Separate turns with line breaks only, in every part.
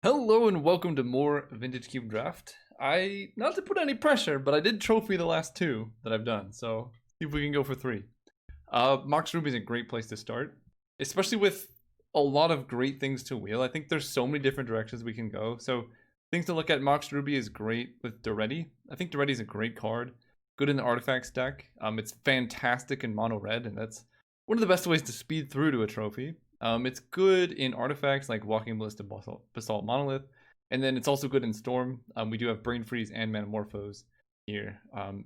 Hello and welcome to more Vintage Cube Draft. Not to put any pressure, but I did trophy the last two that I've done, so see if we can go for three. Mox Ruby is a great place to start, especially with a lot of great things to wheel. I think there's so many different directions we can go. So things to look at, Mox Ruby is great with Duretti. I think Duretti is a great card, good in the artifacts deck. It's fantastic in mono red, and that's one of the best ways to speed through to a trophy. It's good in artifacts like Walking Ballista Basalt Monolith, and then it's also good in Storm. We do have Brain Freeze and Metamorphose here.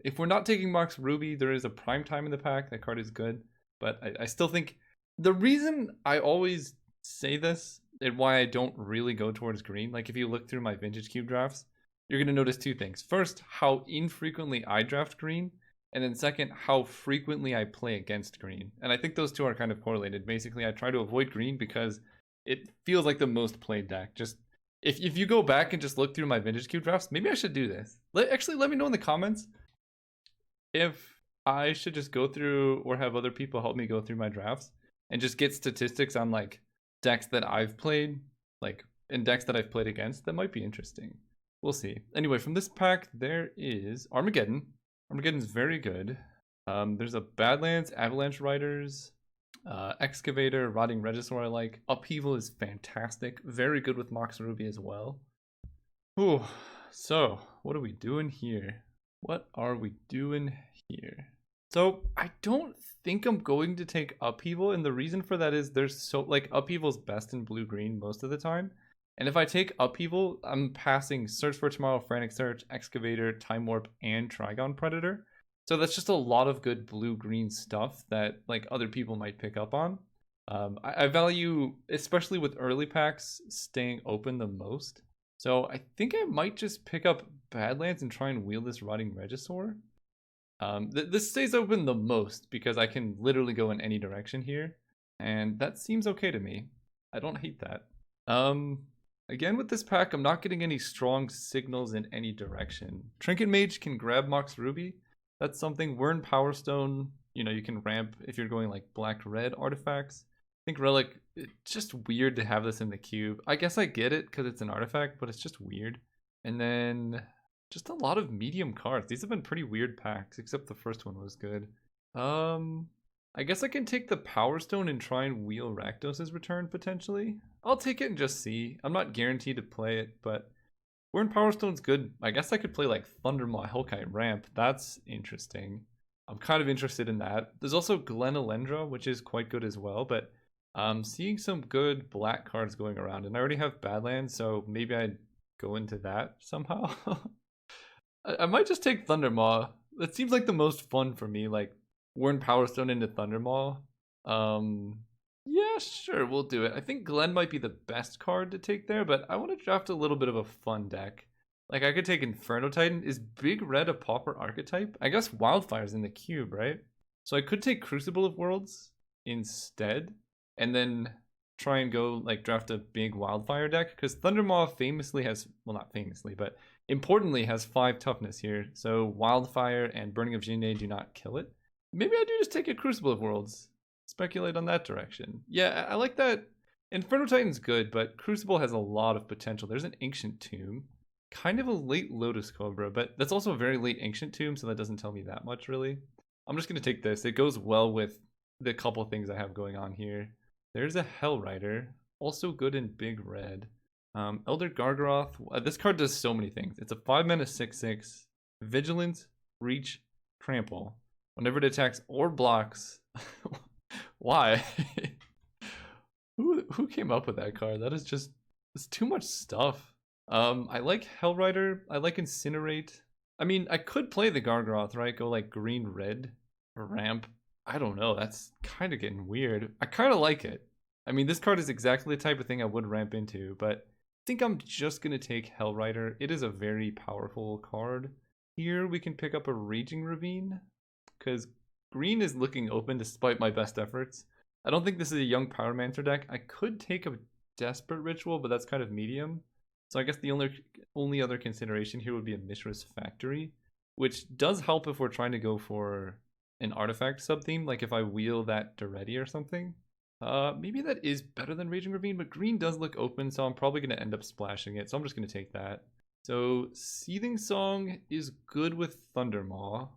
If we're not taking Mox Ruby, there is a Prime Time in the pack. That card is good, but I still think the reason I always say this and why I don't really go towards green, like if you look through my Vintage Cube drafts, you're going to notice two things. First, how infrequently I draft green, and then second, how frequently I play against green. And I think those two are kind of correlated. Basically, I try to avoid green because it feels like the most played deck. Just if you go back and just look through my Vintage Cube drafts, maybe I should do this. Actually, let me know in the comments if I should just go through or have other people help me go through my drafts and just get statistics on like decks that I've played, like in decks that I've played against. That might be interesting. We'll see. Anyway, from this pack, there is Armageddon. Armageddon's very good. There's a Badlands, Avalanche Riders, Excavator, Rotting Regisaur I like. Upheaval is fantastic. Very good with Mox Ruby as well. Ooh, so what are we doing here? What are we doing here? So I don't think I'm going to take Upheaval, and the reason for that is there's so like Upheaval's best in blue-green most of the time. And if I take Upheaval, I'm passing Search for Tomorrow, Frantic Search, Excavator, Time Warp, and Trigon Predator. So that's just a lot of good blue-green stuff that like other people might pick up on. I value, especially with early packs, staying open the most. So I think I might just pick up Badlands and try and wheel this Rotting Regisaur. This stays open the most because I can literally go in any direction here. And that seems okay to me. I don't hate that. Again, with this pack, I'm not getting any strong signals in any direction. Trinket Mage can grab Mox Ruby. That's something. Wern Power Stone, you can ramp if you're going like black-red artifacts. I think Relic, it's just weird to have this in the cube. I guess I get it because it's an artifact, but it's just weird. And then just a lot of medium cards. These have been pretty weird packs, except the first one was good. I guess I can take the Power Stone and try and wheel Rakdos' return, potentially. I'll take it and just see. I'm not guaranteed to play it, but Wern Power Stone's good. I guess I could play like Thundermaw Hellkite Ramp. That's interesting. I'm kind of interested in that. There's also Glen Elendra, which is quite good as well, but I'm seeing some good black cards going around, and I already have Badlands, so maybe I'd go into that somehow. I might just take Thundermaw. That seems like the most fun for me, like Wern Power Stone into Thundermaw. Yeah, sure, we'll do it. I think Glen might be the best card to take there, but I want to draft a little bit of a fun deck. Like, I could take Inferno Titan. Is Big Red a Pauper archetype? I guess Wildfire's in the cube, right? So I could take Crucible of Worlds instead, and then try and go, like, draft a big Wildfire deck, because Thundermaw famously has, well, not famously, but importantly has 5 toughness here, so Wildfire and Burning of Jinne do not kill it. Maybe I do just take a Crucible of Worlds. Speculate on that direction. Yeah, I like that. Inferno Titan's good, but Crucible has a lot of potential. There's an Ancient Tomb. Kind of a late Lotus Cobra, but that's also a very late Ancient Tomb, so that doesn't tell me that much, really. I'm just going to take this. It goes well with the couple things I have going on here. There's a Hell Rider, also good in Big Red. Elder Gargaroth. This card does so many things. It's a 5-mana 6/6. Vigilance, Reach, Trample. Whenever it attacks or blocks... Why? Who came up with that card? That is just, it's too much stuff. I like Hellrider. I like Incinerate. I mean, I could play the Gargaroth, right? Go like green red or ramp. I don't know. That's kind of getting weird. I kind of like it. I mean, this card is exactly the type of thing I would ramp into, but I think I'm just gonna take Hellrider. It is a very powerful card. Here we can pick up a Raging Ravine because green is looking open despite my best efforts. I don't think this is a young Pyromancer deck. I could take a Desperate Ritual, but that's kind of medium. So I guess the only other consideration here would be a Mishra's Factory, which does help if we're trying to go for an artifact sub-theme, like if I wheel that Duretti or something. Maybe that is better than Raging Ravine, but green does look open, so I'm probably going to end up splashing it, so I'm just going to take that. So Seething Song is good with Thundermaw.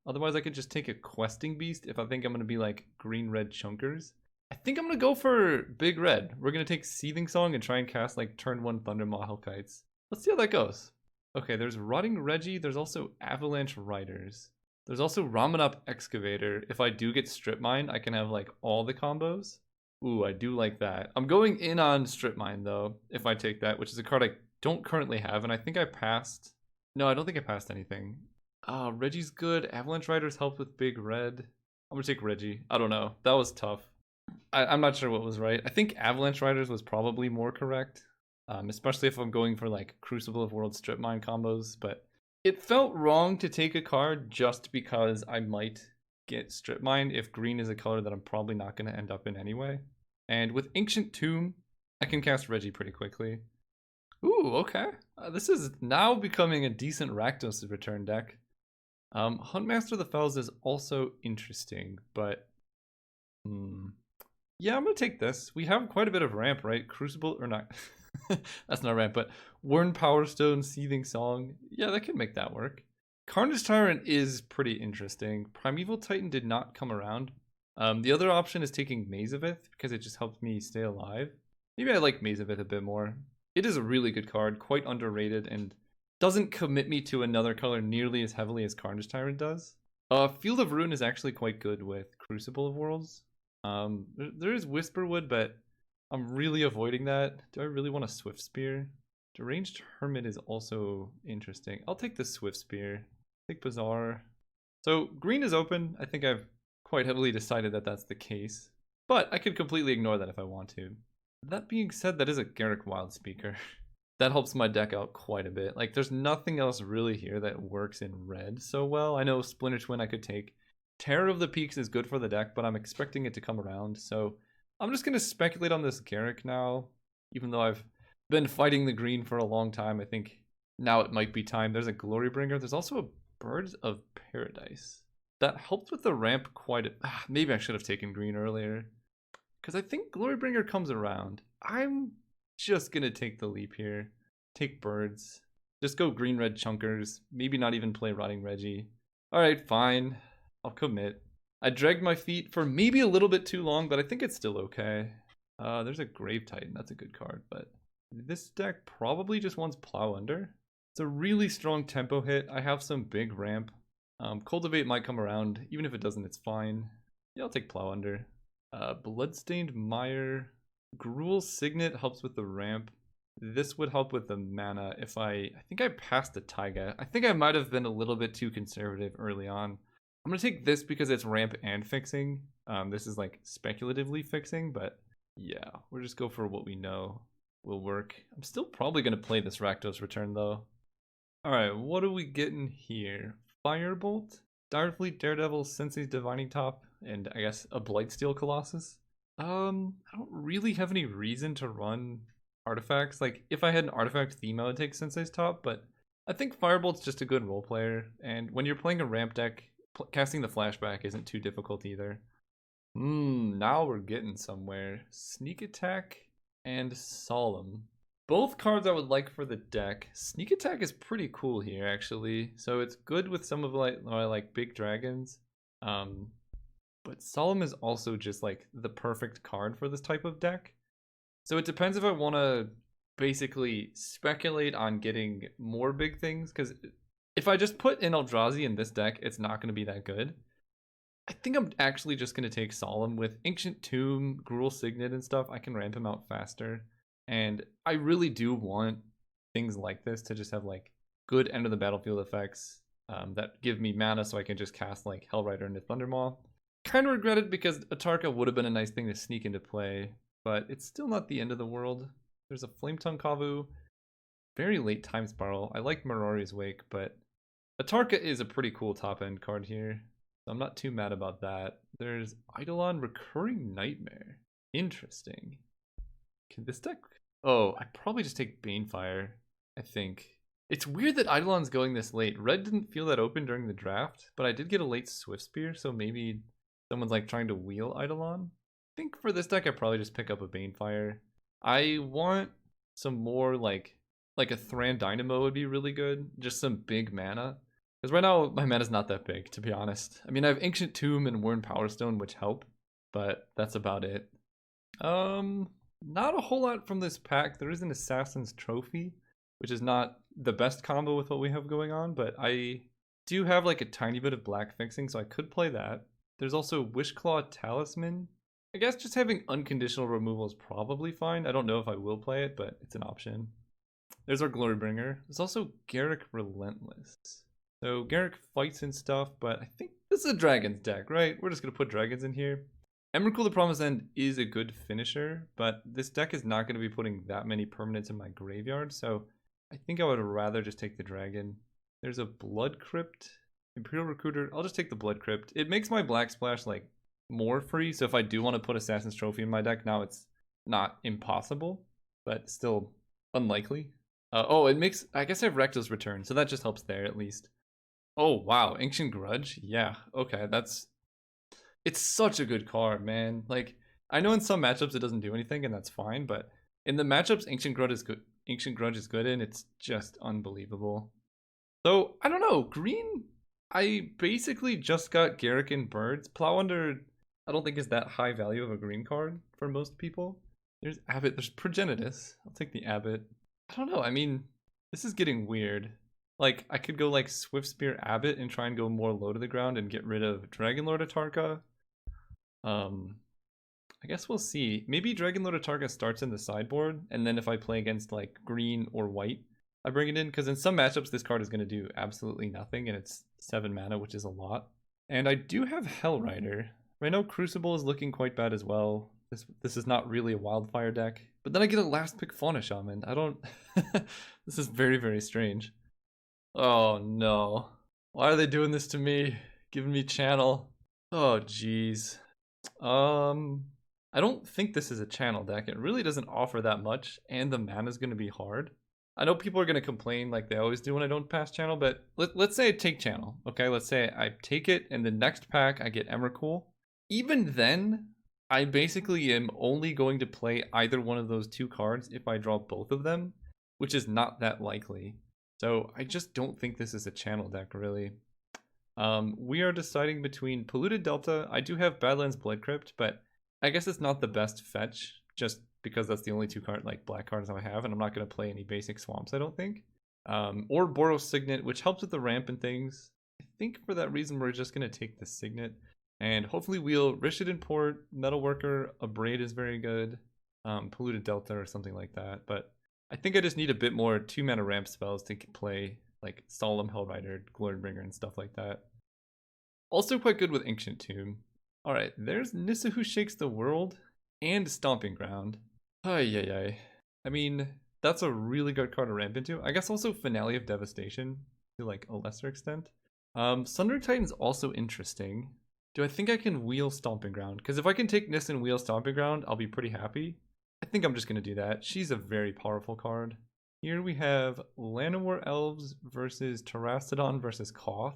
Otherwise, I could just take a Questing Beast if I think I'm going to be like green-red chunkers. I think I'm going to go for Big Red. We're going to take Seething Song and try and cast like turn 1 Thundermaw Hellkites. Let's see how that goes. Okay, there's Rotting Reggie. There's also Avalanche Riders. There's also Ramanop Excavator. If I do get Strip Mine, I can have like all the combos. Ooh, I do like that. I'm going in on Strip Mine though, if I take that, which is a card I don't currently have, and I think I passed. No, I don't think I passed anything. Reggie's good. Avalanche Riders help with Big Red. I'm gonna take Reggie. I don't know. That was tough. I'm not sure what was right. I think Avalanche Riders was probably more correct, especially if I'm going for like Crucible of Worlds Strip Mine combos, but it felt wrong to take a card just because I might get Strip Mine if green is a color that I'm probably not going to end up in anyway. And with Ancient Tomb, I can cast Reggie pretty quickly. Ooh, okay. This is now becoming a decent Rakdos return deck. Huntmaster of the Fells is also interesting, but... yeah, I'm going to take this. We have quite a bit of ramp, right? Crucible, or not... That's not ramp, but Wurn Power Stone, Seething Song. Yeah, that could make that work. Carnage Tyrant is pretty interesting. Primeval Titan did not come around. The other option is taking Mazavith because it just helps me stay alive. Maybe I like Mazavith a bit more. It is a really good card, quite underrated, and doesn't commit me to another color nearly as heavily as Carnage Tyrant does. Field of Ruin is actually quite good with Crucible of Worlds. There is Whisperwood, but I'm really avoiding that. Do I really want a Swift Spear? Deranged Hermit is also interesting. I'll take the Swift Spear. Take Bazaar. So green is open. I think I've quite heavily decided that that's the case. But I could completely ignore that if I want to. That being said, that is a Garruk Wildspeaker. That helps my deck out quite a bit. Like, there's nothing else really here that works in red so well. I know Splinter Twin I could take. Terror of the Peaks is good for the deck, but I'm expecting it to come around, so... I'm just going to speculate on this Garruk now, even though I've been fighting the green for a long time. I think now it might be time. There's a Glorybringer. There's also a Birds of Paradise. That helped with the ramp quite a... maybe I should have taken green earlier, because I think Glorybringer comes around. I'm just going to take the leap here. Take Birds. Just go green-red chunkers. Maybe not even play Rotting Reggie. Alright, fine. I'll commit. I dragged my feet for maybe a little bit too long, but I think it's still okay. There's a Grave Titan. That's a good card, but this deck probably just wants Plow Under. It's a really strong tempo hit. I have some big ramp. Cultivate might come around. Even if it doesn't, it's fine. Yeah, I'll take Plow Under. Bloodstained Mire. Gruul Signet helps with the ramp. This would help with the mana if I think I passed a Taiga. I think I might have been a little bit too conservative early on. I'm going to take this because it's ramp and fixing. This is like speculatively fixing, but yeah, we'll just go for what we know will work. I'm still probably going to play this Rakdos return though. Alright, what are we getting here? Firebolt, Direfleet, Daredevil, Sensei's Divining Top, and I guess a Blightsteel Colossus. I don't really have any reason to run artifacts. Like, if I had an artifact theme, I would take Sensei's Top, but I think Firebolt's just a good role player, and when you're playing a ramp deck, casting the flashback isn't too difficult either. Now we're getting somewhere. Sneak Attack and Solemn. Both cards I would like for the deck. Sneak Attack is pretty cool here, actually. So it's good with some of my like big dragons. But Solemn is also just like the perfect card for this type of deck. So it depends if I want to basically speculate on getting more big things, because if I just put in Eldrazi in this deck, it's not going to be that good. I think I'm actually just going to take Solemn. With Ancient Tomb, Gruul Signet and stuff, I can ramp him out faster. And I really do want things like this to just have like good end of the battlefield effects that give me mana so I can just cast like Hellrider into Thundermaw. Kind of regret it because Atarka would have been a nice thing to sneak into play, but it's still not the end of the world. There's a Flametongue Kavu, very late Time Spiral. I like Mirori's Wake, but Atarka is a pretty cool top end card here, so I'm not too mad about that. There's Eidolon Recurring Nightmare. Interesting. Can this deck... Oh, I'd probably just take Banefire, I think. It's weird that Eidolon's going this late. Red didn't feel that open during the draft, but I did get a late Swift Spear, so maybe someone's like trying to wheel Eidolon. think for this deck I probably just pick up a Banefire. I want some more like a Thran Dynamo would be really good. Just some big mana. Because right now my mana's not that big, to be honest. I mean, I have Ancient Tomb and Worn Power Stone, which help, but that's about it. Not a whole lot from this pack. There is an Assassin's Trophy, which is not the best combo with what we have going on, but I do have like a tiny bit of black fixing, so I could play that. There's also Wishclaw Talisman. I guess just having unconditional removal is probably fine. I don't know if I will play it, but it's an option. There's our Glorybringer. There's also Garruk Relentless. So Garruk fights and stuff, but I think this is a Dragons deck, right? We're just going to put Dragons in here. Emrakul the Promised End is a good finisher, but this deck is not going to be putting that many permanents in my graveyard, so I think I would rather just take the Dragon. There's a Blood Crypt, Imperial Recruiter. I'll just take the Blood Crypt. It makes my Black Splash like more free, so if I do want to put Assassin's Trophy in my deck, now it's not impossible, but still unlikely. Oh, it makes, I guess I have Recto's Return, so that just helps there at least. Oh, wow, Ancient Grudge? Yeah, okay, it's such a good card, man. Like, I know in some matchups it doesn't do anything, and that's fine, but in the matchups Ancient Grudge is good in, it's just unbelievable. So, I don't know, green, I basically just got Garruk and Birds. Plowunder, I don't think is that high value of a green card for most people. There's Abbot, there's Progenitus. I'll take the Abbot. I don't know, I mean, this is getting weird. Like, I could go like Swift Spear Abbot and try and go more low to the ground and get rid of Dragonlord Atarka. I guess we'll see. Maybe Dragonlord Atarka starts in the sideboard, and then if I play against like green or white, I bring it in, because in some matchups this card is going to do absolutely nothing, and it's 7 mana, which is a lot. And I do have Hellrider. Right now Crucible is looking quite bad as well. This is not really a Wildfire deck. But then I get a last pick Fauna Shaman. I don't... This is very, very strange. Oh no. Why are they doing this to me? Giving me channel. Oh jeez. I don't think this is a channel deck. It really doesn't offer that much, and the mana is going to be hard. I know people are going to complain like they always do when I don't pass channel, but let's say I take channel. Okay, let's say I take it, and the next pack I get Emrakul. Even then, I basically am only going to play either one of those two cards if I draw both of them, which is not that likely. So I just don't think this is a channel deck, really. We are deciding between Polluted Delta. I do have Badlands Blood Crypt, but I guess it's not the best fetch, just because that's the only two black cards I have, and I'm not going to play any basic swamps, I don't think. Or Boros Signet, which helps with the ramp and things. I think for that reason we're just going to take the Signet. And hopefully we'll Rishadan Port, Metalworker, Abrade is very good, Polluted Delta or something like that. But I think I just need a bit more 2-mana ramp spells to play like Solemn Hellrider, Glorybringer, and stuff like that. Also quite good with Ancient Tomb. Alright, there's Nissa Who Shakes the World and Stomping Ground. Ay. I mean, that's a really good card to ramp into. I guess also Finale of Devastation to like a lesser extent. Sundering Titan's also interesting. Do I think I can wheel Stomping Ground? Because if I can take Nissa and wheel Stomping Ground, I'll be pretty happy. I think I'm just going to do that. She's a very powerful card. Here we have Llanowar Elves versus Terastodon versus Koth.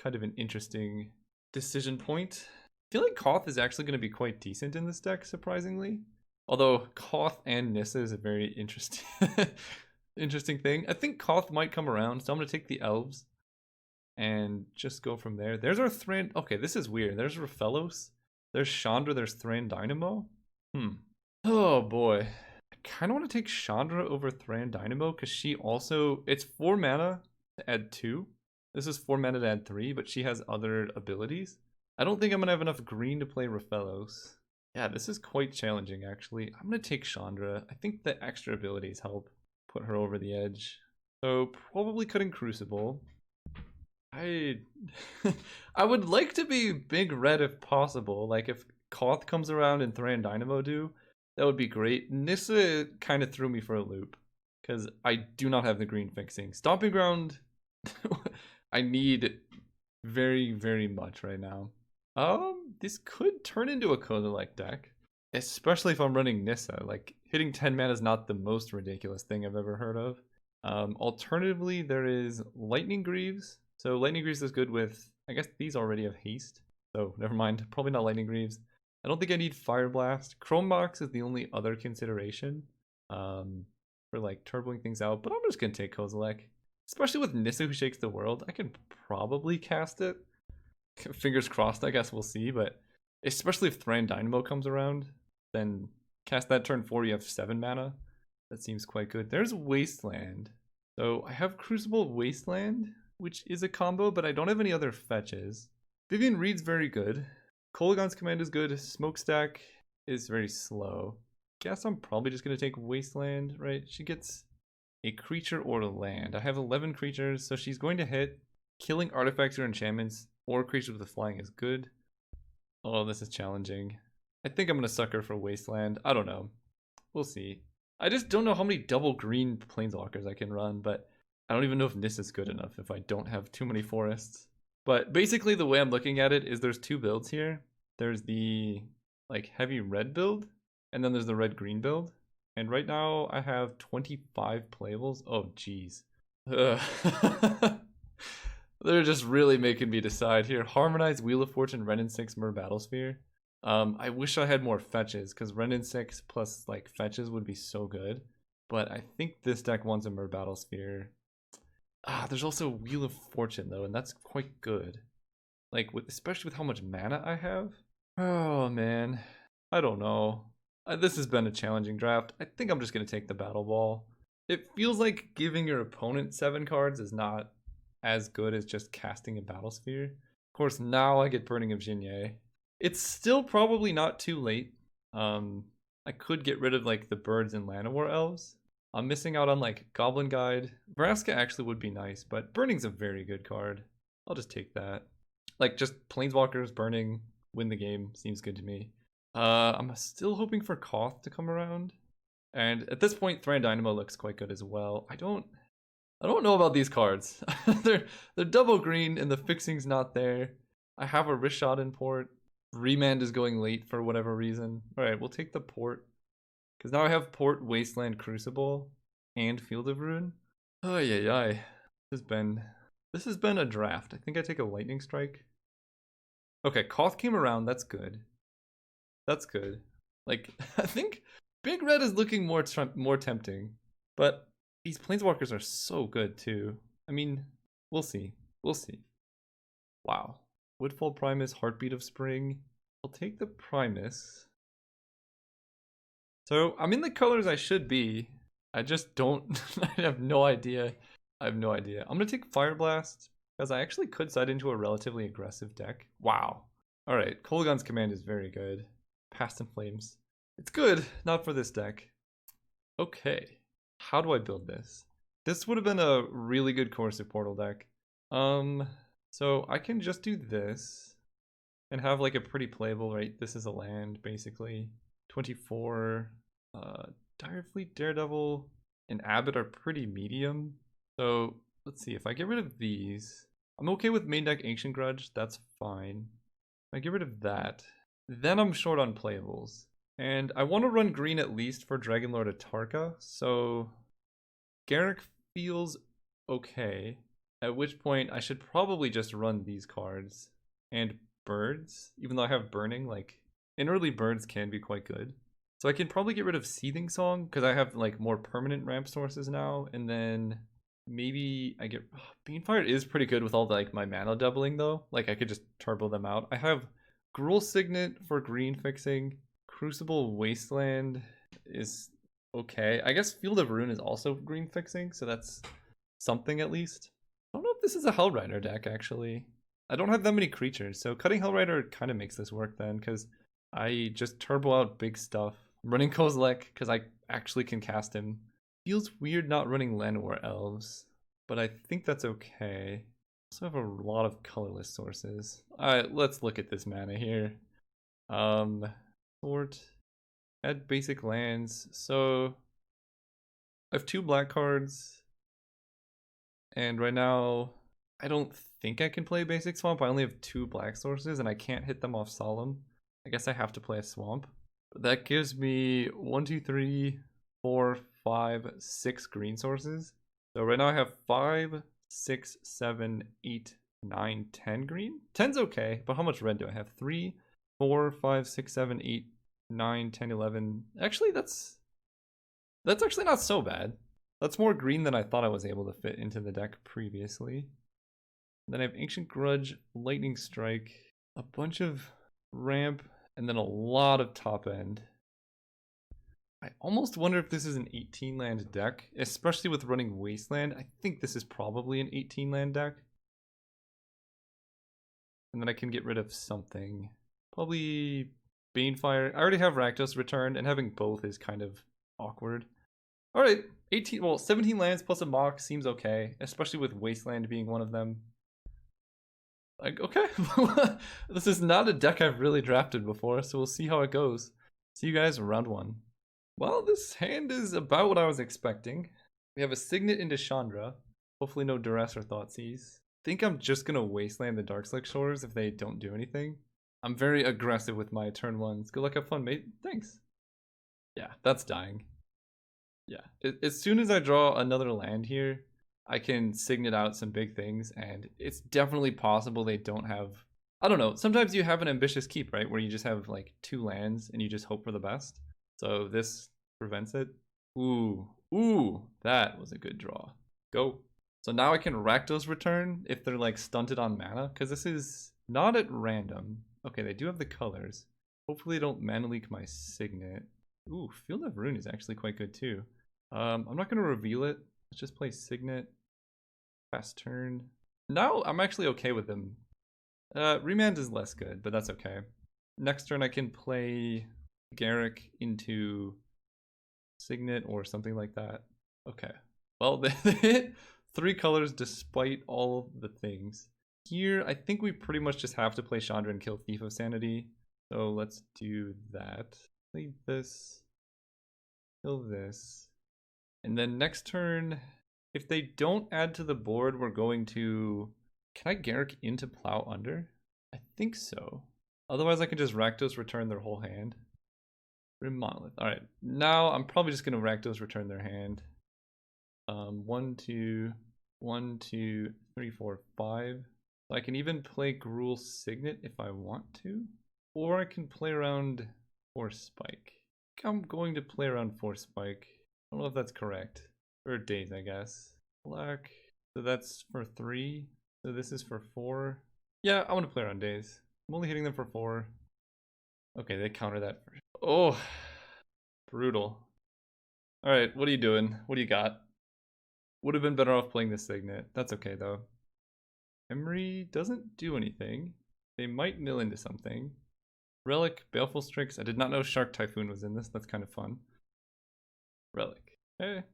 Kind of an interesting decision point. I feel like Koth is actually going to be quite decent in this deck, surprisingly. Although Koth and Nissa is a very interesting interesting thing. I think Koth might come around, so I'm going to take the Elves and just go from there. There's our Thran. Okay, this is weird. There's Raphelos. There's Chandra. There's Thran Dynamo. Oh boy. I kind of want to take Chandra over Thran Dynamo because she also... It's 4 mana to add 2. This is 4 mana to add 3, but she has other abilities. I don't think I'm going to have enough green to play Raphelos. Yeah, this is quite challenging, actually. I'm going to take Chandra. I think the extra abilities help put her over the edge. So, probably cutting Crucible. I would like to be big red if possible. Like, if Koth comes around and Thran Dynamo do, that would be great. Nissa kind of threw me for a loop, because I do not have the green fixing. Stomping Ground, I need very, very much right now. This could turn into a Kodalek deck, especially if I'm running Nissa. Like, hitting 10 mana is not the most ridiculous thing I've ever heard of. Alternatively, there is Lightning Greaves. So Lightning Greaves is good with, I guess these already have haste, so never mind, probably not Lightning Greaves. I don't think I need Fire Blast. Chrome Box is the only other consideration for like turboing things out, but I'm just gonna take Kozilek. Especially with Nissa Who Shakes the World, I can probably cast it. Fingers crossed, I guess we'll see, but especially if Thran Dynamo comes around, then cast that turn 4, you have 7 mana. That seems quite good. There's Wasteland. So I have Crucible Wasteland, which is a combo, but I don't have any other fetches. Vivian Reed's very good. Kolaghan's Command is good. Smokestack is very slow. Guess I'm probably just going to take Wasteland, right? She gets a creature or a land. I have 11 creatures, so she's going to hit. Killing artifacts or enchantments or creatures with flying is good. Oh, this is challenging. I think I'm going to sucker for Wasteland. I don't know. We'll see. I just don't know how many double green planeswalkers I can run, but I don't even know if Nissa is good enough if I don't have too many forests. But basically the way I'm looking at it is there's 2 builds here. There's the like heavy red build, and then there's the red-green build. And right now I have 25 playables. Oh, jeez. They're just really making me decide here. Harmonize, Wheel of Fortune, Ren and 6, Mer Battlesphere. I wish I had more fetches, because Ren and 6 plus like fetches would be so good. But I think this deck wants a Mer Battlesphere. There's also Wheel of Fortune though, and that's quite good. Like, especially with how much mana I have. Oh man, I don't know. This has been a challenging draft. I think I'm just going to take the Battle Ball. It feels like giving your opponent 7 cards is not as good as just casting a Battlesphere. Of course, now I get Burning of Jinye. It's still probably not too late. I could get rid of like the birds and Llanowar elves. I'm missing out on like Goblin Guide. Vraska actually would be nice, but Burning's a very good card. I'll just take that. Like just Planeswalkers, Burning, win the game. Seems good to me. I'm still hoping for Koth to come around. And at this point, Thran Dynamo looks quite good as well. I don't know about these cards. they're double green and the fixing's not there. I have a Rishad in port. Remand is going late for whatever reason. Alright, we'll take the port. Because now I have Port, Wasteland, Crucible, and Field of Ruin. Oh yeah. This has been a draft. I think I take a Lightning Strike. Okay, Koth came around, that's good. That's good. Like, I think Big Red is looking more tempting. But these Planeswalkers are so good too. I mean, we'll see. We'll see. Wow. Woodfall Primus, Heartbeat of Spring. I'll take the Primus. So I'm in the colors I should be. I just don't. I have no idea. I'm gonna take Fire Blast because I actually could side into a relatively aggressive deck. Wow. All right. Kolaghan's Command is very good. Past in Flames. It's good, not for this deck. Okay. How do I build this? This would have been a really good Corrosive Portal deck. So I can just do this and have like a pretty playable, right? This is a land, basically. 24. Direfleet, Daredevil, and Abbott are pretty medium. So let's see, if I get rid of these, I'm okay with main deck Ancient Grudge, that's fine. If I get rid of that, then I'm short on playables. And I want to run green at least for Dragonlord Atarka, so Garrick feels okay. At which point I should probably just run these cards. And birds, even though I have burning, like, in early birds can be quite good. So I can probably get rid of Seething Song, because I have like more permanent ramp sources now, and then maybe I get... Beanfire is pretty good with all the, like my mana doubling though. Like I could just turbo them out. I have Gruul Signet for green fixing. Crucible Wasteland is okay. I guess Field of Ruin is also green fixing, so that's something at least. I don't know if this is a Hellrider deck actually. I don't have that many creatures, so cutting Hellrider kind of makes this work then, because I just turbo out big stuff. I'm running Kozilek because I actually can cast him. Feels weird not running Llanowar Elves, but I think that's okay. I also have a lot of colorless sources. Alright, let's look at this mana here. Sort. Add basic lands. So I have 2 black cards. And right now, I don't think I can play basic swamp. I only have 2 black sources and I can't hit them off Solemn. I guess I have to play a swamp. But that gives me 1, 2, 3, 4, 5, 6 green sources. So right now I have 5, 6, 7, 8, 9, 10 green. 10's okay, but how much red do I have? 3, 4, 5, 6, 7, 8, 9, 10, 11. Actually, that's actually not so bad. That's more green than I thought I was able to fit into the deck previously. Then I have Ancient Grudge, Lightning Strike, a bunch of ramp, and then a lot of top end. I almost wonder if this is an 18 land deck, especially with running Wasteland. I think this is probably an 18 land deck. And then I can get rid of something. Probably Banefire. I already have Rakdos Return, and having both is kind of awkward. Alright, 17 lands plus a Mox seems okay, especially with Wasteland being one of them. Like, okay, this is not a deck I've really drafted before, so we'll see how it goes. See you guys round 1. Well, this hand is about what I was expecting. We have a Signet into Chandra. Hopefully no Duress or Thoughtseize. I think I'm just gonna Wasteland the Darkslick Shores if they don't do anything. I'm very aggressive with my turn 1s. Good luck, have fun, mate. Thanks. Yeah, that's dying. Yeah, as soon as I draw another land here, I can Signet out some big things, and it's definitely possible they don't have... I don't know, sometimes you have an ambitious keep, right? Where you just have like 2 lands and you just hope for the best. So this prevents it. Ooh, that was a good draw. Go. So now I can Rakdos Return if they're like stunted on mana, because this is not at random. Okay, they do have the colors. Hopefully they don't mana leak my Signet. Ooh, Field of Ruin is actually quite good too. I'm not going to reveal it. Let's just play Signet. Fast turn. Now I'm actually okay with them. Remand is less good, but that's okay. Next turn I can play Garruk into Signet or something like that. Okay. Well, they hit 3 colors despite all of the things. Here, I think we pretty much just have to play Chandra and kill Thief of Sanity. So let's do that. Play this. Kill this. And then next turn, if they don't add to the board, we're going to... Can I Garruk into Plow Under? I think so. Otherwise, I can just Rakdos Return their whole hand. Monolith. Alright, now I'm probably just going to Rakdos Return their hand. 1, 2, 1, 2, 3, 4, 5. So I can even play Gruul Signet if I want to. Or I can play around Force Spike. I think I'm going to play around Force Spike. I don't know if that's correct. Or Daze, I guess. Black. So that's for 3. So this is for 4. Yeah, I want to play around Daze. I'm only hitting them for 4. Okay, they counter that. Oh, brutal. Alright, what are you doing? What do you got? Would have been better off playing the Signet. That's okay, though. Emery doesn't do anything. They might mill into something. Relic, Baleful Strix. I did not know Shark Typhoon was in this. That's kind of fun. Relic. Hey.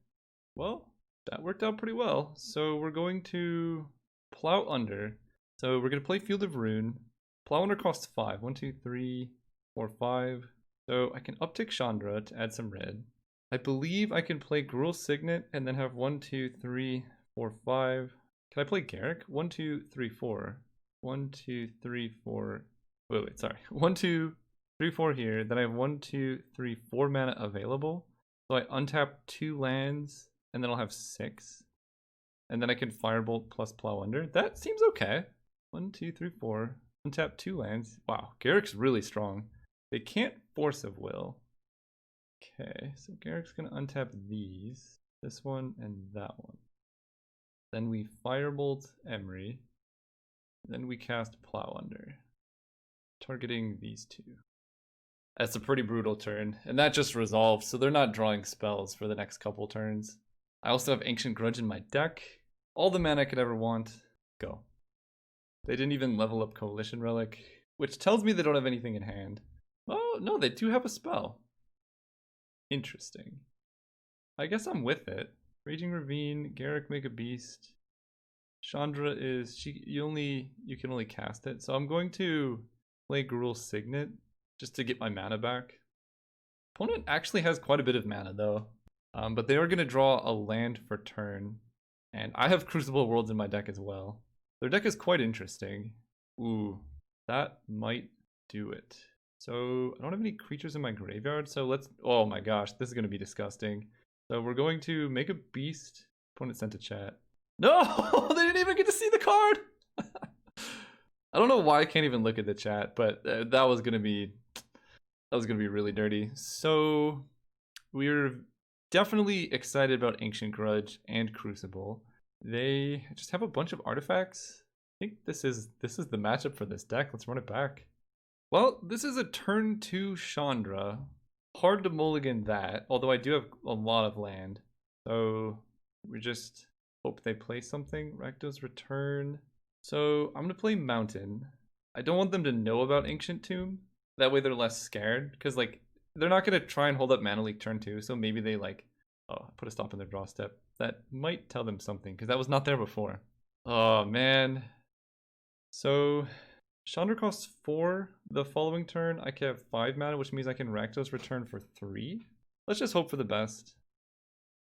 Well, that worked out pretty well. So we're going to Plow Under. So we're going to play Field of Ruin. Plow Under costs 5. 1, 2, 3, 4, 5. So I can uptick Chandra to add some red. I believe I can play Gruul Signet and then have 1, 2, 3, 4, 5. Can I play Garruk? 1, 2, 3, 4. 1, 2, 3, 4. Wait, sorry. 1, 2, 3, 4 here. Then I have 1, 2, 3, 4 mana available. So I untap 2 lands and then I'll have 6. And then I can Firebolt plus Plow Under. That seems okay. 1, 2, 3, 4. Untap 2 lands. Wow, Garruk's really strong. They can't Force of Will. Okay, so Garruk's gonna untap these. This one and that one. Then we Firebolt Emery. Then we cast Plow Under. Targeting these 2. That's a pretty brutal turn. And that just resolved, so they're not drawing spells for the next couple turns. I also have Ancient Grudge in my deck. All the mana I could ever want. Go. They didn't even level up Coalition Relic, which tells me they don't have anything in hand. Oh, no, they do have a spell. Interesting. I guess I'm with it. Raging Ravine, Garruk make a beast. Chandra is you can only cast it. So I'm going to play Gruul Signet just to get my mana back. Opponent actually has quite a bit of mana though. But they are going to draw a land for turn. And I have Crucible Worlds in my deck as well. Their deck is quite interesting. Ooh, that might do it. So I don't have any creatures in my graveyard, so let's... Oh my gosh, this is going to be disgusting. So we're going to make a beast. Opponent sent a chat. No! They didn't even get to see the card! I don't know why I can't even look at the chat, but that was gonna be really dirty. So we're definitely excited about Ancient Grudge and Crucible. They just have a bunch of artifacts. I think this is the matchup for this deck. Let's run it back. Well, this is a turn 2 Chandra. Hard to mulligan that, although I do have a lot of land. So we just hope they play something. Rakdos Return. So I'm going to play Mountain. I don't want them to know about Ancient Tomb. That way they're less scared. Because, like, they're not going to try and hold up Mana Leak turn 2. So maybe they, like, oh, put a stop in their draw step. That might tell them something. Because that was not there before. Oh, man. So Chandra costs 4 the following turn. I can have 5 mana, which means I can Rakdos Return for 3. Let's just hope for the best.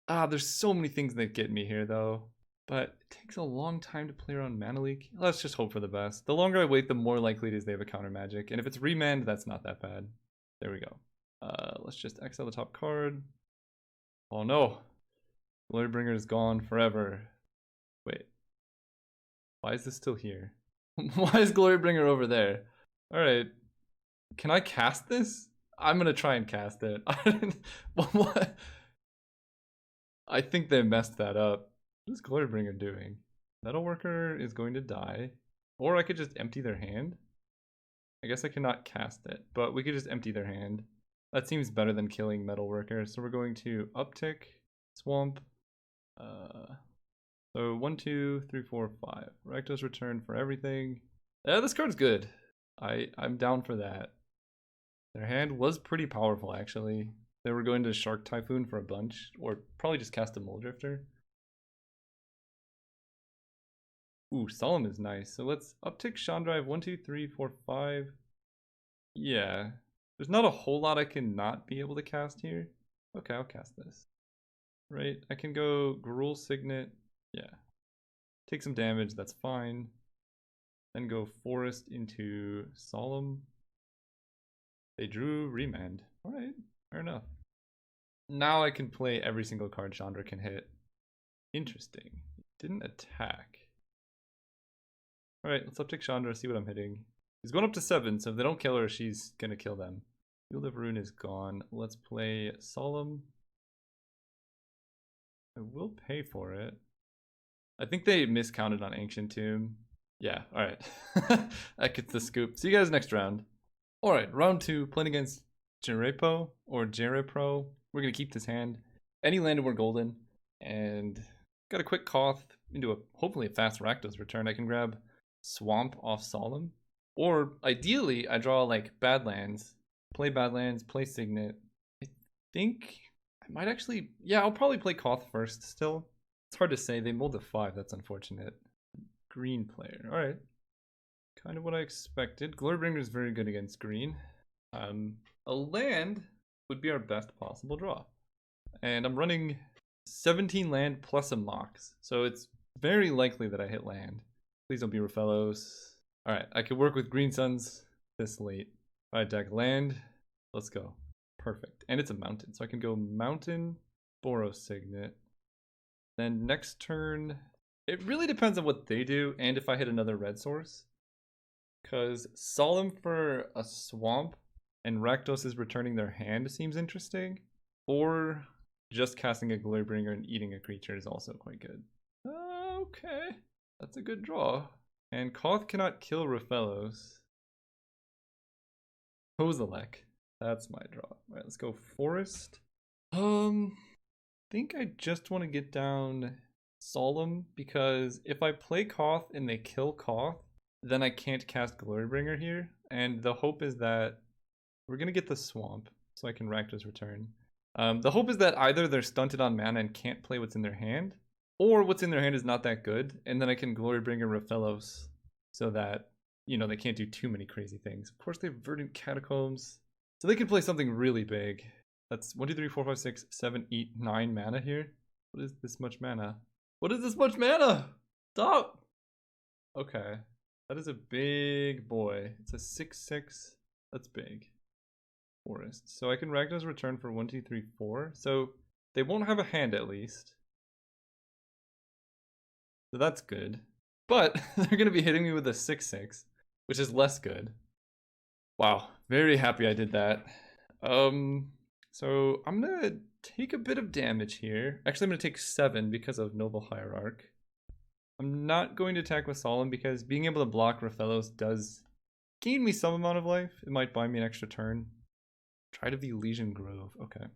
Ah, there's so many things that get me here, though. But it takes a long time to play around Mana Leak. Let's just hope for the best. The longer I wait, the more likely it is they have a counter magic. And if it's remanned, that's not that bad. There we go. Let's just exile the top card. Oh no. Glorybringer is gone forever. Wait. Why is this still here? Why is Glorybringer over there? Alright. Can I cast this? I'm gonna try and cast it. What? I think they messed that up. What is Glorybringer doing? Metalworker is going to die. Or I could just empty their hand. I guess I cannot cast it, but we could just empty their hand. That seems better than killing Metalworker. So we're going to uptick, Swamp. So 1, 2, 3, 4, 5. Rakdos Return for everything. Yeah, this card's good. I'm down for that. Their hand was pretty powerful, actually. They were going to Shark Typhoon for a bunch, or probably just cast a Muldrifter. Ooh, Solemn is nice. So let's uptick Chandra. 1, 2, 3, 4, 5. Yeah. There's not a whole lot I can not be able to cast here. Okay, I'll cast this. Right, I can go Gruul Signet. Yeah. Take some damage, that's fine. Then go Forest into Solemn. They drew Remand. Alright, fair enough. Now I can play every single card Chandra can hit. Interesting. Didn't attack. Alright, let's uptick Chandra, see what I'm hitting. He's going up to 7, so if they don't kill her, she's gonna kill them. Field of Ruin is gone. Let's play Solemn. I will pay for it. I think they miscounted on Ancient Tomb. Yeah, alright. That gets the scoop. See you guys next round. Alright, round 2, playing against Jerepo or Jerepro. We're going to keep this hand. Any land we're golden. And got a quick Koth into a hopefully a fast Rakdos Return. I can grab Swamp off Solemn. Or ideally, I draw like Badlands. Play Badlands, play Signet. I think I might actually... Yeah, I'll probably play Koth first still. It's hard to say. They mulled a 5. That's unfortunate. Green player. Alright. Kind of what I expected. Glorybringer is very good against green. A land would be our best possible draw. And I'm running 17 land plus a Mox. So it's very likely that I hit land. Please don't be Rofellos. Alright, I could work with Green Suns this late. Alright, deck land. Let's go. Perfect. And it's a mountain. So I can go Mountain, Boros Signet. Then next turn, it really depends on what they do and if I hit another red source. Because Solemn for a Swamp and Rakdos is returning their hand seems interesting. Or just casting a Glorybringer and eating a creature is also quite good. Okay, that's a good draw. And Koth cannot kill Rofellos. Kozilek. That's my draw. Alright, let's go Forest. I think I just want to get down Solemn because if I play Koth and they kill Koth, then I can't cast Glorybringer here. And the hope is that we're going to get the Swamp so I can Rakdos Return. The hope is that either they're stunted on mana and can't play what's in their hand, or what's in their hand is not that good, and then I can Glorybringer Rofellos so that, you know, they can't do too many crazy things. Of course, they have Verdant Catacombs, so they can play something really big. That's 1, 2, 3, 4, 5, 6, 7, 8, 9 mana here. What is this much mana? What is this much mana? Stop! Okay. That is a big boy. It's a 6/6. That's big. Forest. So I can Rakdos Return for 1, 2, 3, 4. So they won't have a hand at least. So that's good. But they're going to be hitting me with a 6/6. which is less good. Wow, very happy I did that. So I'm gonna take a bit of damage here. Actually, I'm gonna take 7 because of Noble Hierarch. I'm not going to attack with Solemn because being able to block Rathalos does gain me some amount of life. It might buy me an extra turn. Try to be Legion Grove. Okay.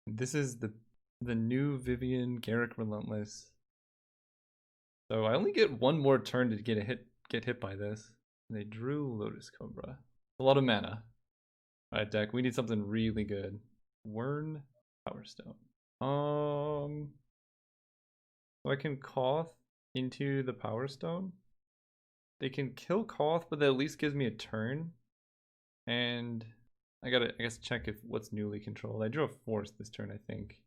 This is the new Vivian Garrick Relentless. So I only get one more turn to get hit by this. And they drew Lotus Cobra. A lot of mana. Alright, deck, we need something really good. Wern Power Stone. So I can Koth into the Power Stone. They can kill Koth, but that at least gives me a turn. And I guess check if what's newly controlled. I drew a force this turn, I think.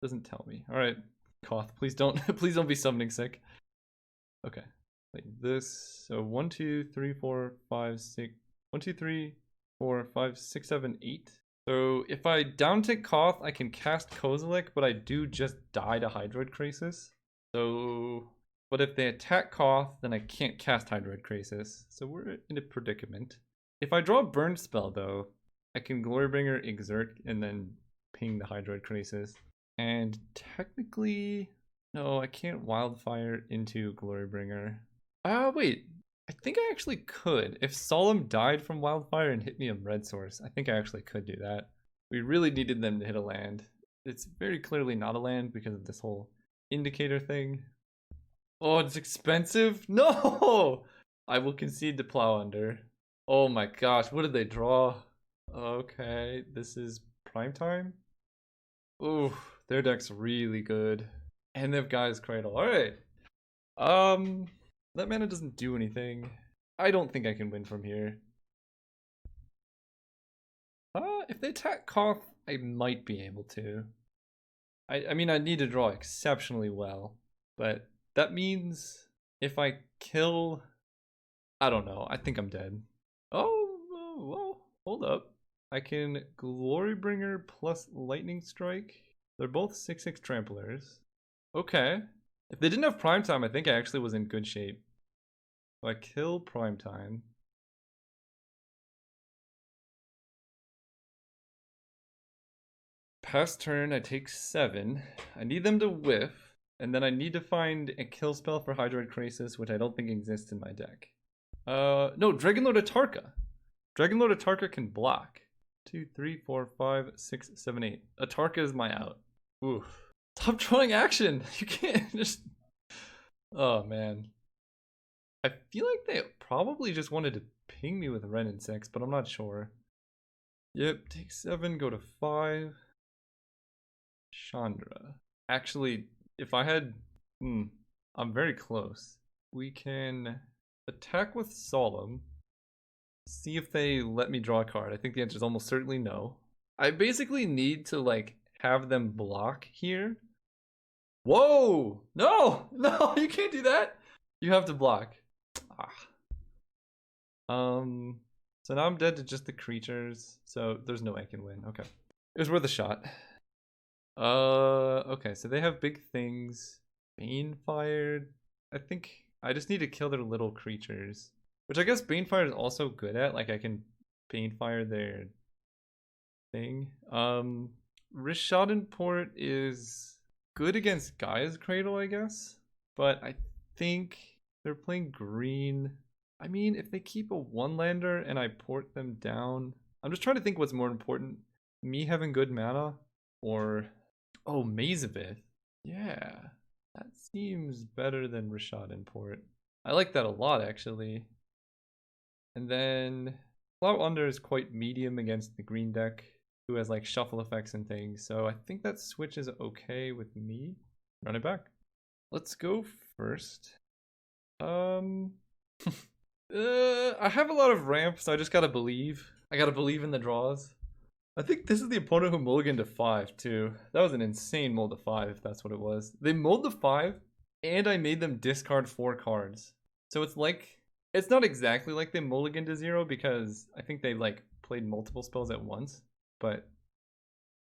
Doesn't tell me. Alright, Koth, please don't please don't be summoning sick. Okay. Like this. So 1, 2, 3, 4, 5, 6. 1, 2, 3, 4, 5, 6, 7, 8. So if I downtick Koth, I can cast Kozilek, but I do just die to Hydroid Krasis. So, but if they attack Koth, then I can't cast Hydroid Krasis. So we're in a predicament. If I draw a burn spell though, I can Glorybringer, Exert, and then ping the Hydroid Krasis. And technically, no, I can't Wildfire into Glorybringer. Wait. I think I actually could. If Solemn died from Wildfire and hit me a red source, I think I actually could do that. We really needed them to hit a land. It's very clearly not a land because of this whole indicator thing. Oh, it's expensive? No! I will concede to Plow Under. Oh my gosh, what did they draw? Okay, this is prime time? Ooh, their deck's really good. And they've Gaia's Cradle. Alright. That mana doesn't do anything. I don't think I can win from here. If they attack Koth, I might be able to. I mean, I need to draw exceptionally well. But that means if I kill... I don't know. I think I'm dead. Oh, well, hold up. I can Glorybringer plus Lightning Strike. They're both 6/6 tramplers. Okay. If they didn't have Primetime, I think I actually was in good shape. So I kill Primetime. Past turn, I take 7. I need them to whiff. And then I need to find a kill spell for Hydroid Krasis, which I don't think exists in my deck. No, Dragonlord Atarka. Dragonlord Atarka can block. 2, 3, 4, 5, 6, 7, 8. Atarka is my out. Oof. Stop drawing action! You can't just... Oh, man. I feel like they probably just wanted to ping me with Ren and 6, but I'm not sure. Yep, take 7, go to 5. Chandra. Actually, if I had... I'm very close. We can attack with Solemn. See if they let me draw a card. I think the answer is almost certainly no. I basically need to, like, have them block here. Whoa! No! No, you can't do that! You have to block. So now I'm dead to just the creatures. So there's no way I can win. Okay. It was worth a shot. Okay, so they have big things. Banefired. I think I just need to kill their little creatures. Which I guess Banefire is also good at. Like I can Banefire their thing. Rishadan Port is good against Gaia's Cradle, I guess. But I think they're playing green. I mean, if they keep a one-lander and I port them down... I'm just trying to think what's more important. Me having good mana or... Oh, Mazavith. Yeah, that seems better than Rishadan Port. I like that a lot, actually. And then Plow Under is quite medium against the green deck, who has like shuffle effects and things. So I think that switch is okay with me. Run it back. Let's go first. I have a lot of ramps, so I just gotta believe. I gotta believe in the draws. I think this is the opponent who mulliganed to 5 too. That was an insane mull to 5 if that's what it was. They mulled to 5 and I made them discard 4 cards. So it's like, it's not exactly like they mulliganed to 0 because I think they like played multiple spells at once. But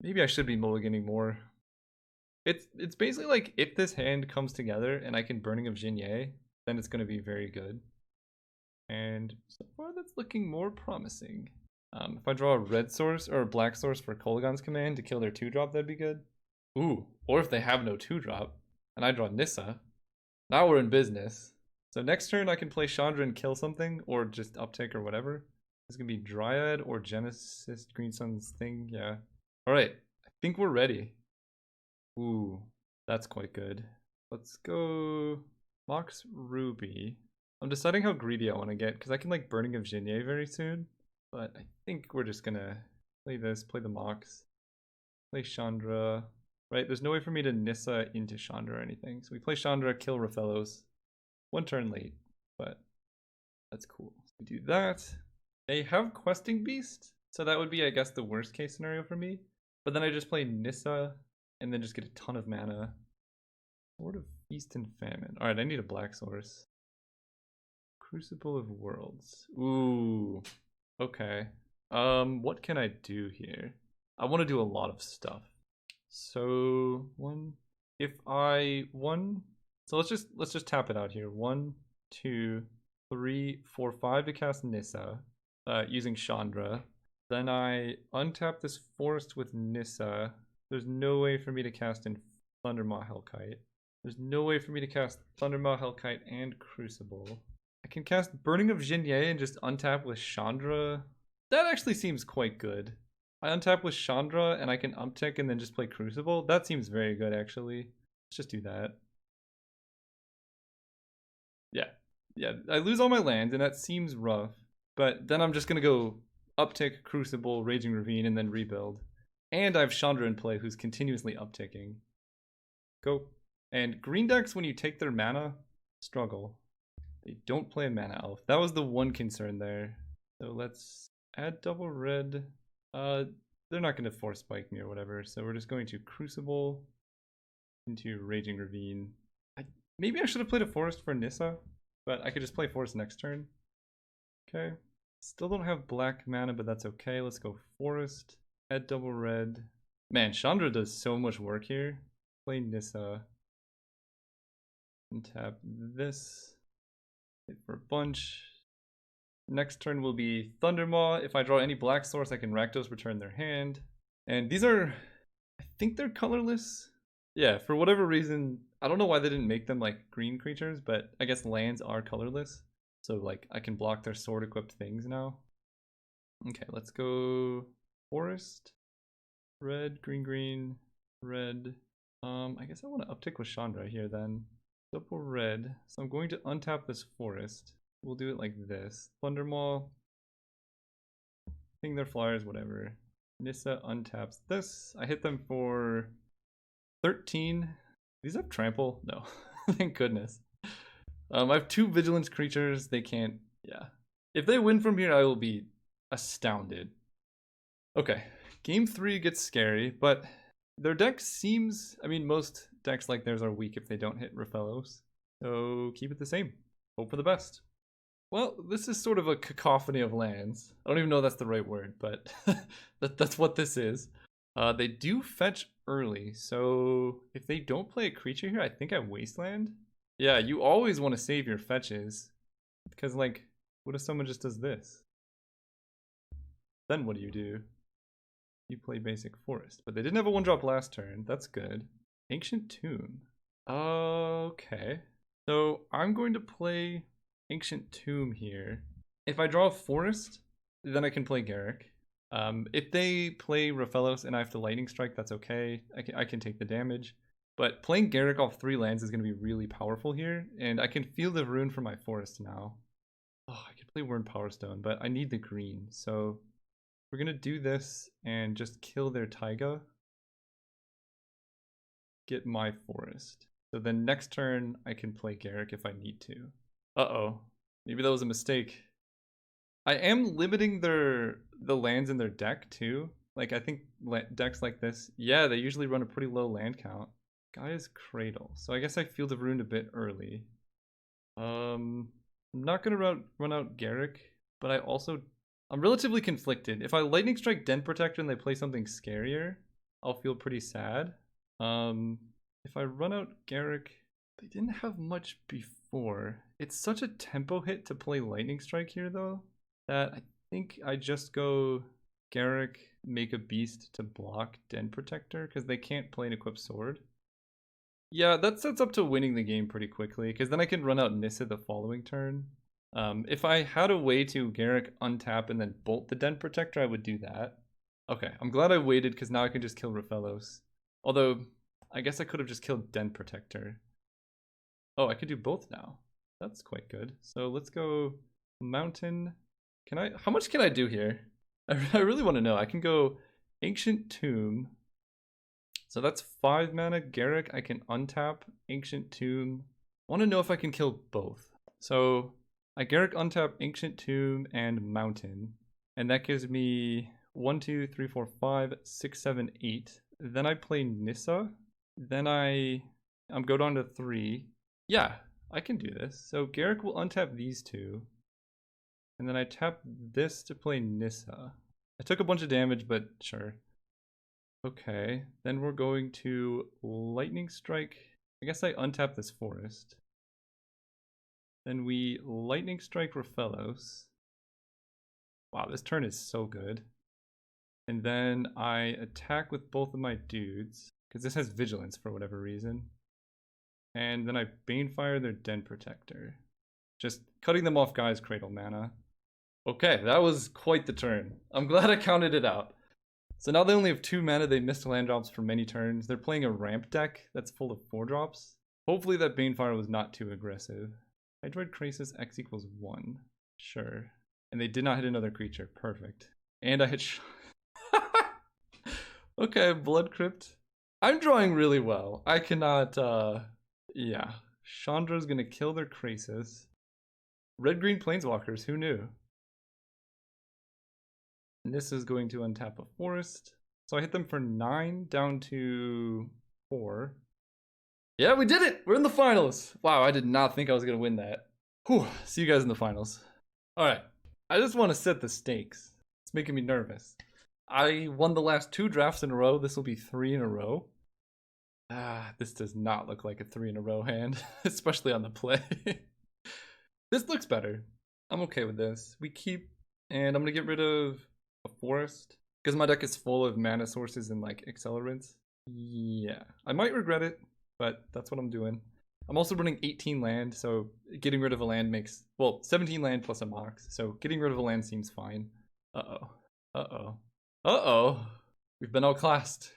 maybe I should be mulliganing more. It's basically like if this hand comes together and I can Burning of Jinye, then it's going to be very good. And so far that's looking more promising. If I draw a red source or a black source for Kolaghan's command to kill their 2-drop, that'd be good. Ooh, or if they have no 2-drop, and I draw Nissa, now we're in business. So next turn I can play Chandra and kill something, or just uptick or whatever. It's gonna be Dryad or Genesis, Green Sun's thing, yeah. Alright, I think we're ready. Ooh, that's quite good. Let's go Mox Ruby. I'm deciding how greedy I want to get, because I can like Burning of Jinye very soon. But I think we're just gonna play this, play the Mox, play Chandra. Right, there's no way for me to Nissa into Chandra or anything. So we play Chandra, kill Raphellos. 1 turn late, but that's cool. So we do that. They have Questing Beast, so that would be, I guess, the worst case scenario for me. But then I just play Nissa, and then just get a ton of mana. Sword of Feast and Famine. Alright, I need a black source. Crucible of Worlds. Ooh. Okay. What can I do here? I want to do a lot of stuff. So so let's just tap it out here. 1, 2, 3, 4, 5 to cast Nissa, using Chandra. Then I untap this forest with Nissa. There's no way for me to cast in Thundermaw Hellkite. There's no way for me to cast Thundermaw Hellkite and Crucible. I can cast Burning of Jinye and just untap with Chandra. That actually seems quite good. I untap with Chandra and I can uptick and then just play Crucible. That seems very good actually. Let's just do that. Yeah, I lose all my lands and that seems rough. But then I'm just gonna go uptick, Crucible, Raging Ravine, and then rebuild. And I have Chandra in play who's continuously upticking. Go. And green decks, when you take their mana, struggle. They don't play a mana elf. That was the one concern there. So let's add double red. They're not going to force spike me or whatever, so we're just going to Crucible into Raging Ravine. Maybe I should have played a forest for Nissa, but I could just play forest next turn. Okay. Still don't have black mana, but that's okay. Let's go forest. Add double red. Man, Chandra does so much work here. Play Nissa. And tap this. Hit for a bunch. Next turn will be Thundermaw. If I draw any black source, I can Rakdos return their hand. And these are, I think they're colorless. Yeah, for whatever reason, I don't know why they didn't make them like green creatures, but I guess lands are colorless. So like I can block their sword equipped things now. Okay, let's go forest. Red, green, green, red. I guess I want to uptick with Chandra here then. Double red. So I'm going to untap this forest. We'll do it like this. Thundermaw. Ping their flyers, whatever. Nissa untaps this. I hit them for 13. These have trample? No. Thank goodness. I have 2 vigilance creatures. They can't. Yeah. If they win from here, I will be astounded. Okay. Game 3 gets scary, but their deck seems. I mean, most decks like theirs are weak if they don't hit Raphellos. So keep it the same. Hope for the best. Well, this is sort of a cacophony of lands. I don't even know if that's the right word, but that's what this is. They do fetch early, so if they don't play a creature here, I think I Wasteland. Yeah, you always want to save your fetches, because like, what if someone just does this? Then what do? You play basic forest, but they didn't have a 1-drop last turn. That's good. Ancient Tomb. Okay, so I'm going to play Ancient Tomb here. If I draw a forest, then I can play Garruk. If they play Raphellos and I have to Lightning Strike, that's okay. I can take the damage. But playing Garruk off 3 lands is going to be really powerful here, and I can feel the rune for my forest now. Oh, I could play Wyrm Power Stone, but I need the green. So we're going to do this and just kill their Taiga. Get my forest. So then next turn I can play Garruk if I need to. Uh-oh. Maybe that was a mistake. I am limiting the lands in their deck too. Like I think decks like this, yeah, they usually run a pretty low land count. Gaia's Cradle. So I guess I feel the rune a bit early. I'm not gonna run out Garruk, but I'm relatively conflicted. If I Lightning Strike Den Protector and they play something scarier, I'll feel pretty sad. If I run out Garruk, They didn't have much before. It's such a tempo hit to play Lightning Strike here, though, that I think I just go Garrick, make a beast to block Den Protector, because they can't play an equipped sword. Yeah, that sets up to winning the game pretty quickly, because then I can run out Nissa the following turn. If I had a way to Garrick untap and then bolt the Den Protector, I would do that. Okay, I'm glad I waited, because now I can just kill Raphaelos. Although, I guess I could have just killed Den Protector. Oh, I could do both now. That's quite good. So let's go Mountain. Can I? How much can I do here? I really want to know. I can go Ancient Tomb. So that's 5 mana. Garrick, I can untap Ancient Tomb. I want to know if I can kill both. So I Garrick untap Ancient Tomb and Mountain. And that gives me 1, 2, 3, 4, 5, 6, 7, 8. Then I play Nissa. Then I'm go down to 3. Yeah, I can do this. So Garrick will untap these two. And then I tap this to play Nissa. I took a bunch of damage, but sure. Okay, then we're going to Lightning Strike. I guess I untap this forest. Then we Lightning Strike Raphaelos. Wow, this turn is so good. And then I attack with both of my dudes, because this has Vigilance for whatever reason. And then I Banefire their Den Protector. Just cutting them off guys' Cradle mana. Okay, that was quite the turn. I'm glad I counted it out. So now they only have 2 mana, they missed land drops for many turns. They're playing a ramp deck that's full of 4 drops. Hopefully that Banefire was not too aggressive. Hydroid Crisis X equals 1. Sure. And they did not hit another creature. Perfect. And I hit okay, Blood Crypt. I'm drawing really well. I cannot, yeah. Chandra's gonna kill their Crisis. Red-green Planeswalkers, who knew? And this is going to untap a forest. So I hit them for 9 down to 4. Yeah, we did it! We're in the finals! Wow, I did not think I was gonna win that. Whew, see you guys in the finals. Alright, I just want to set the stakes. It's making me nervous. I won the last 2 drafts in a row. This will be 3 in a row. This does not look like a 3 in a row hand, especially on the play. This looks better. I'm okay with this. We keep, and I'm gonna get rid of a forest because my deck is full of mana sources and like accelerants. Yeah, I might regret it, but that's what I'm doing. I'm also running 18 land, so getting rid of a land makes, well, 17 land plus a mox, so getting rid of a land seems fine. Uh-oh. Uh-oh. Uh-oh. We've been outclassed.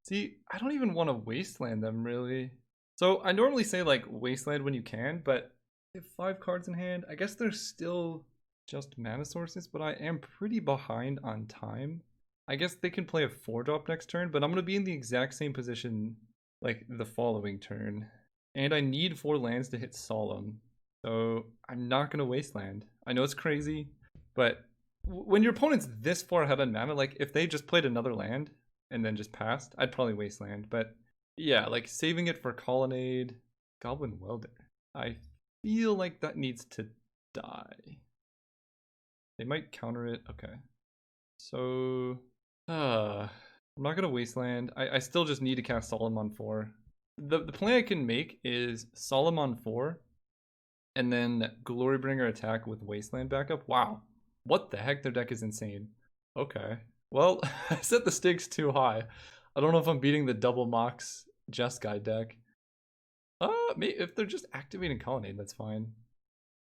See, I don't even want to wasteland them, really. So I normally say, like, wasteland when you can, but they have 5 cards in hand. I guess they're still just mana sources, but I am pretty behind on time. I guess they can play a 4-drop next turn, but I'm going to be in the exact same position, like, the following turn. And I need 4 lands to hit Solemn, so I'm not going to wasteland. I know it's crazy, but when your opponent's this far ahead on mana, like, if they just played another land and then just passed, I'd probably wasteland. But yeah, like, saving it for Colonnade, Goblin Welder, I feel like that needs to die. They might counter it. Okay. So, I'm not going to wasteland. I still just need to cast Solemn on 4. The play I can make is Solemn on 4, and then Glorybringer attack with Wasteland backup. Wow. What the heck? Their deck is insane. Okay. Well, I set the stakes too high. I don't know if I'm beating the double Mox Jeskai deck. Maybe if they're just activating Colonnade, that's fine.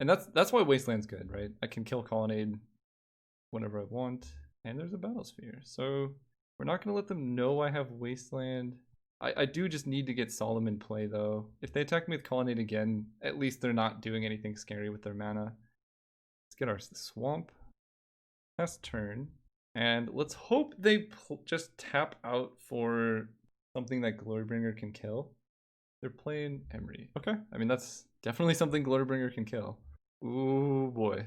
And that's why Wasteland's good, right? I can kill Colonnade whenever I want. And there's a Battlesphere. So we're not going to let them know I have Wasteland. I do just need to get Solemn in play, though. If they attack me with Colonnade again, at least they're not doing anything scary with their mana. Let's get our Swamp. Last turn. And let's hope they just tap out for something that Glorybringer can kill. They're playing Emery. Okay, I mean, that's definitely something Glorybringer can kill. Ooh, boy.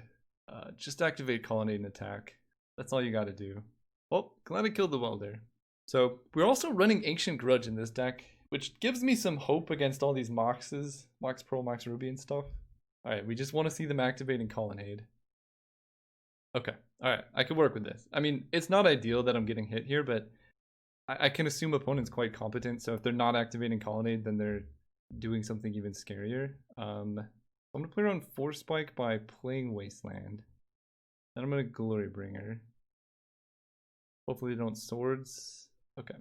Just activate Colonnade and attack. That's all you gotta do. Well, glad I killed the Welder. So, we're also running Ancient Grudge in this deck, which gives me some hope against all these Moxes. Mox Pearl, Mox Ruby and stuff. Alright, we just want to see them activating Colonnade. Okay, alright, I can work with this. I mean, it's not ideal that I'm getting hit here, but I can assume opponent's quite competent, so if they're not activating Colonnade, then they're doing something even scarier. I'm gonna play around Force Spike by playing Wasteland. Then I'm gonna Glory Bringer. Hopefully they don't swords. Okay.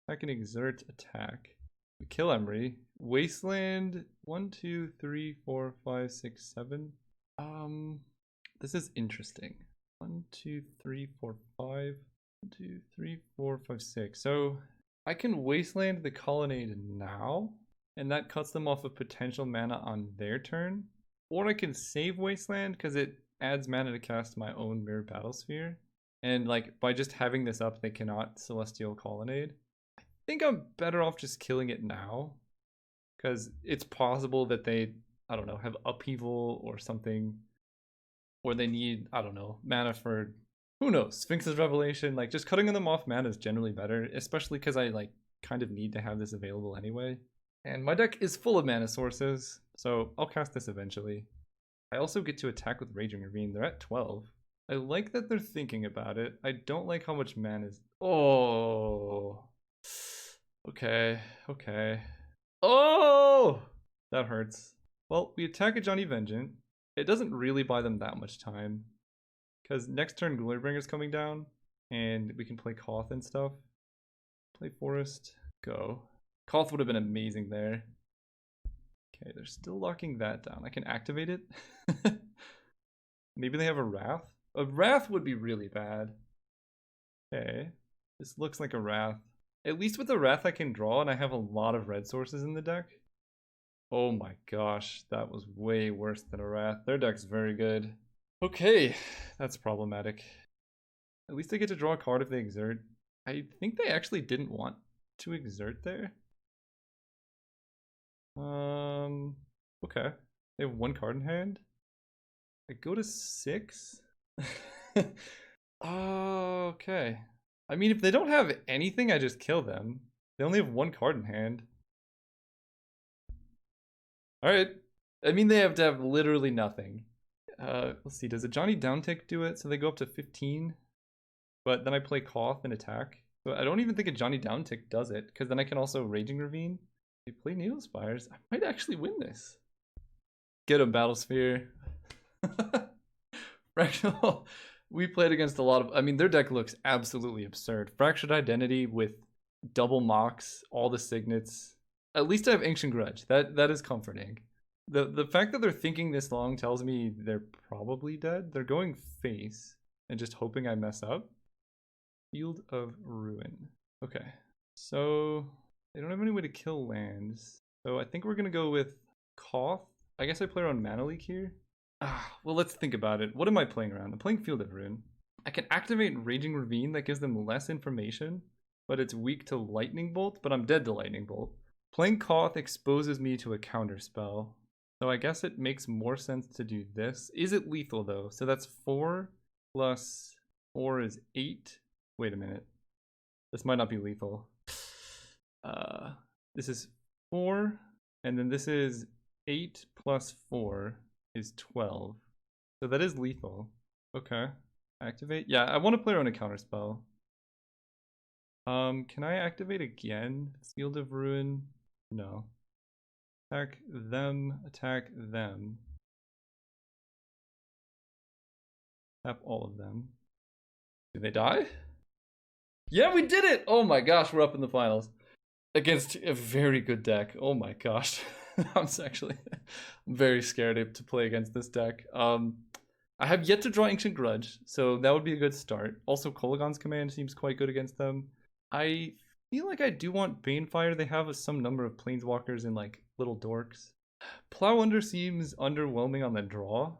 I can exert attack. We kill Emery. Wasteland 1, 2, 3, 4, 5, 6, 7. This is interesting. 1, 2, 3, 4, 5. 1, 2, 3, 4, 5, 6. So I can Wasteland the Colonnade now, and that cuts them off of potential mana on their turn. Or I can save Wasteland because it adds mana to cast my own Mirror Battlesphere. And like by just having this up, they cannot Celestial Colonnade. I think I'm better off just killing it now, because it's possible that they, I don't know, have upheaval or something, or they need, I don't know, mana for, who knows, Sphinx's Revelation. Like just cutting them off mana is generally better, especially because I like kind of need to have this available anyway. And my deck is full of mana sources, so I'll cast this eventually. I also get to attack with Raging Ravine. They're at 12. I like that they're thinking about it. I don't like how much mana is. Oh. Okay. Oh! That hurts. Well, we attack a Johnny Vengeant. It doesn't really buy them that much time, because next turn Glorybringer's coming down, and we can play Koth and stuff. Play Forest. Go. Koth would have been amazing there. Okay, they're still locking that down. I can activate it. Maybe they have a Wrath? A Wrath would be really bad. Okay, this looks like a Wrath. At least with the Wrath I can draw, and I have a lot of red sources in the deck. Oh my gosh, that was way worse than a Wrath. Their deck's very good. Okay, that's problematic. At least I get to draw a card if they exert. I think they actually didn't want to exert there. Okay. They have one card in hand. I go to 6. Okay. I mean, if they don't have anything, I just kill them. They only have one card in hand. Alright. I mean, they have to have literally nothing. Let's see, does a Johnny Downtick do it? So they go up to 15. But then I play Koth and attack. So I don't even think a Johnny Downtick does it, because then I can also Raging Ravine. They play Needle Spires. I might actually win this. Get him, Battlesphere. Fractional. We played against a lot of, I mean, their deck looks absolutely absurd. Fractured Identity with double Mox, all the Signets. At least I have Ancient Grudge. That is comforting. The fact that they're thinking this long tells me they're probably dead. They're going face and just hoping I mess up. Field of Ruin. Okay. So they don't have any way to kill lands. So I think we're going to go with Koth. I guess I play around Mana Leak here. Well, let's think about it. What am I playing around? I'm playing Field of Ruin. I can activate Raging Ravine. That gives them less information, but it's weak to Lightning Bolt, but I'm dead to Lightning Bolt. Playing Koth exposes me to a counter spell. So I guess it makes more sense to do this. Is it lethal though? So that's 4 plus 4 is 8. Wait a minute. This might not be lethal. This is 4, and then this is 8 plus 4 is 12. So that is lethal. Okay. Activate? Yeah, I want to play around a counterspell. Can I activate again? Field of Ruin? No. Attack them, attack them. Tap all of them. Do they die? Yeah, we did it! Oh my gosh, we're up in the finals. Against a very good deck. Oh my gosh. I'm actually very scared to play against this deck. I have yet to draw Ancient Grudge, so that would be a good start. Also, Kolagon's Command seems quite good against them. I feel like I do want Banefire. They have some number of Planeswalkers and like little dorks. Plow Under seems underwhelming on the draw.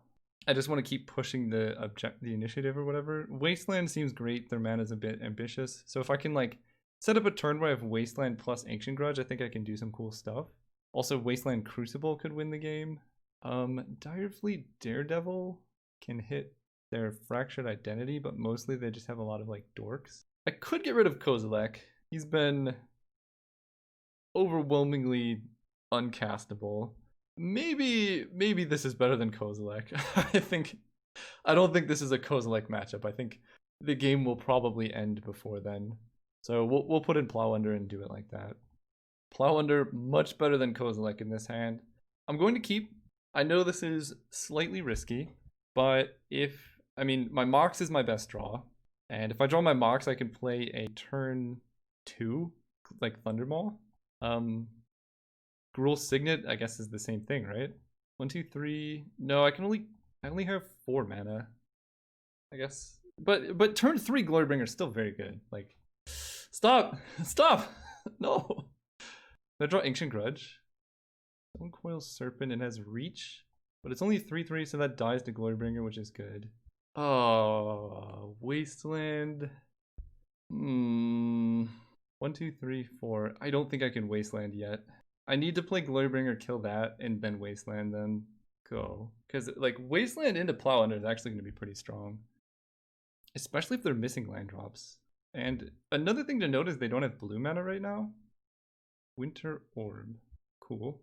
I just want to keep pushing the initiative or whatever. Wasteland seems great. Their mana is a bit ambitious. So if I can like set up a turn where I have Wasteland plus Ancient Grudge, I think I can do some cool stuff. Also, Wasteland Crucible could win the game. Direfleet Daredevil can hit their Fractured Identity, but mostly they just have a lot of like dorks. I could get rid of Kozilek. He's been overwhelmingly uncastable. Maybe this is better than Kozilek. I don't think this is a Kozilek matchup. I think the game will probably end before then. So we'll put in Plow Under and do it like that. Plow Under, much better than Kozilek in this hand. I'm going to keep. I know this is slightly risky, but I mean, my Mox is my best draw. And if I draw my Mox, I can play a turn 2, like Thundermaw. Gruul Signet, I guess, is the same thing, right? 1, 2, 3. No, I only have 4 mana, I guess. But turn 3 Glorybringer is still very good. Like, stop! No! I draw Ancient Grudge. Stonecoil Serpent and has Reach, but it's only 3/3, so that dies to Glorybringer, which is good. Oh, Wasteland. 1, 2, 3, 4. I don't think I can Wasteland yet. I need to play Glorybringer, kill that, and then Wasteland, then go. Because like Wasteland into Plow Under is actually going to be pretty strong, especially if they're missing land drops. And another thing to note is they don't have blue mana right now. Winter Orb. Cool.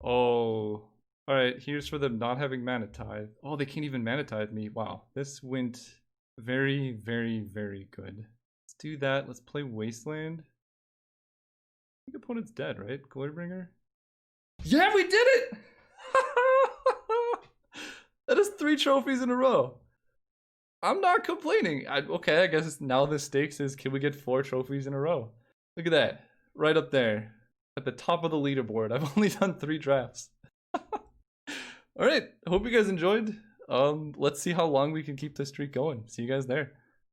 Oh. Alright, here's for them not having Mana Tithe. Oh, they can't even Mana Tithe me. Wow. This went very, very, very good. Let's do that. Let's play Wasteland. I think opponent's dead, right? Glorybringer? Yeah, we did it! That is 3 trophies in a row. I'm not complaining. Okay, I guess now the stakes is, can we get 4 trophies in a row? Look at that. Right up there. At the top of the leaderboard. I've only done 3 drafts. Alright, hope you guys enjoyed. Let's see how long we can keep this streak going. See you guys there.